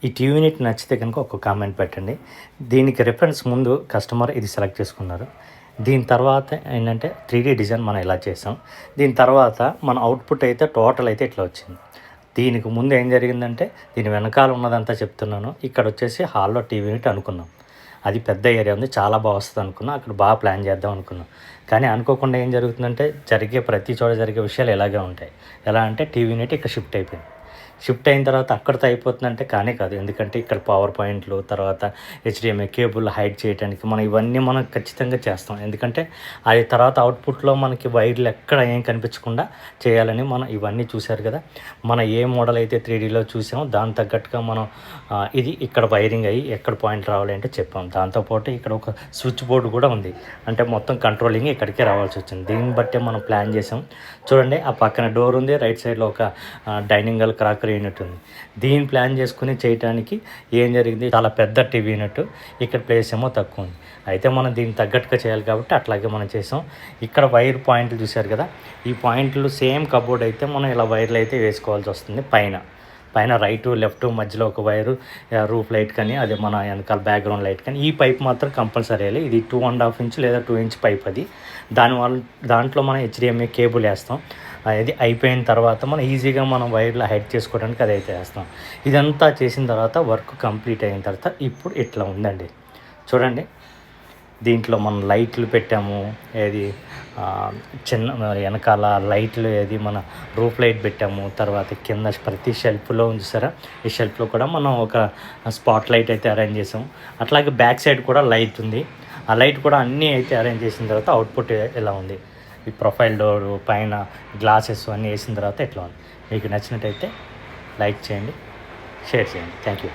ఈ TV unit నచ్చితే కనుక ఒక కామెంట్ పెట్టండి. దీనికి రిఫరెన్స్ ముందు కస్టమర్ ఇది సెలెక్ట్ చేసుకున్నారు. దీని తర్వాత ఏంటంటే 3D డిజైన్ మనం ఇలా చేసాం. దీని తర్వాత మన అవుట్‌పుట్ అయితే టోటల్ అయితే ఇట్లా వచ్చింది. దీనికి ముందు ఏం జరిగిందంటే దీని వెనకాల ఉన్నదంతా చెప్తున్నాను. ఇక్కడొచ్చేసి హాల్‌లో టీవీ యూనిట్ అనుకున్నాం. అది పెద్ద ఏరియా ఉంది. చాలా వస్తది అనుకున్నాం. అక్కడ ప్లాన్ చేద్దాం అనుకున్నాం. కానీ అనుకోకుండా ఏం జరుగుతుందంటే ప్రతి చోట జరిగే విషయాలు ఇలాగే ఉంటాయి. ఎలా అంటే టీవీ యూనిట్ ఇక్కడ షిఫ్ట్ అయిపోయింది. షిఫ్ట్ అయిన తర్వాత అక్కడితో అయిపోతుందంటే కానే కాదు. ఎందుకంటే ఇక్కడ పవర్ పాయింట్లు, తర్వాత హెచ్‌డీఎంఐ కేబుల్ హైడ్ చేయడానికి ఇవన్నీ మనం ఖచ్చితంగా చేస్తాం. ఎందుకంటే అది తర్వాత అవుట్‌పుట్‌లో మనకి వైర్లు ఎక్కడ ఏం కనిపించకుండా చేయాలని మనం ఇవన్నీ చూశారు కదా! మనం ఏ మోడల్ అయితే 3Dలో చూసామో దానికి తగ్గట్టుగా మనం ఇది ఇక్కడ వైరింగ్ అయ్యి ఎక్కడ పాయింట్ రావాలి అంటే చెప్పాం. దాంతోపాటు ఇక్కడ ఒక స్విచ్ బోర్డ్ కూడా ఉంది. అంటే మొత్తం కంట్రోలింగ్ ఇక్కడికే రావాల్సొచ్చింది. దీన్ని బట్టే మనం ప్లాన్ చేసాం. చూడండి ఆ పక్కన డోర్ ఉంది. రైట్ సైడ్‌లో ఒక డైనింగ్ హాల్ క్రాకరీ యూనిట్ ఉంది. దీన్ని ప్లాన్ చేసుకుని చేయటానికి ఏం జరిగింది, చాలా పెద్ద టీవీ యూనిట్, ఇక్కడ ప్లేస్ ఏమో తక్కువ ఉంది. అయితే మనం దీనికి తగ్గట్టుగా చేయాలి కాబట్టి అట్లాగే మనం చేసాం. ఇక్కడ వైర్ పాయింట్లు చూశారు కదా, ఈ పాయింట్లు సేమ్ కబోర్డ్ అయితే మనం ఇలా వైర్లు అయితే వేసుకోవాల్సి వస్తుంది. పైన రైటు లెఫ్ట్ మధ్యలో ఒక వైరు రూఫ్ లైట్ కానీ అదే మన వెనకాల బ్యాక్గ్రౌండ్ లైట్ కానీ ఈ పైప్ మాత్రం కంపల్సరీ వేయాలి. ఇది 2.5 ఇంచ్ లేదా 2 ఇంచ్ పైప్. అది దాంట్లో మనం హెచ్‌డీఎంఐ కేబుల్ వేస్తాం. అది అయిపోయిన తర్వాత మనం ఈజీగా మనం వైర్లు హైడ్ చేసుకోవడానికి అదైతే వేస్తాం. ఇదంతా చేసిన తర్వాత వర్క్ కంప్లీట్ అయిన తర్వాత ఇప్పుడు ఇట్లా ఉందండి. చూడండి, దీంట్లో మనం లైట్లు పెట్టాము. ఏది చిన్న వెనకాల లైట్లు ఏది మన రూఫ్ లైట్ పెట్టాము. తర్వాత కింద ప్రతి షెల్ఫ్లో చూసారా, ఈ షెల్ఫ్లో కూడా మనం ఒక స్పాట్ లైట్ అయితే అరేంజ్ చేసాము. అట్లాగే బ్యాక్ సైడ్ కూడా లైట్ ఉంది. ఆ లైట్ కూడా అన్నీ అయితే అరేంజ్ చేసిన తర్వాత అవుట్పుట్ ఇలా ఉంది. ఈ ప్రొఫైల్ డోరు పైన గ్లాసెస్ అన్నీ వేసిన తర్వాత ఇట్లా ఉంది. మీకు నచ్చినట్టయితే లైక్ చేయండి, షేర్ చేయండి. Thank you.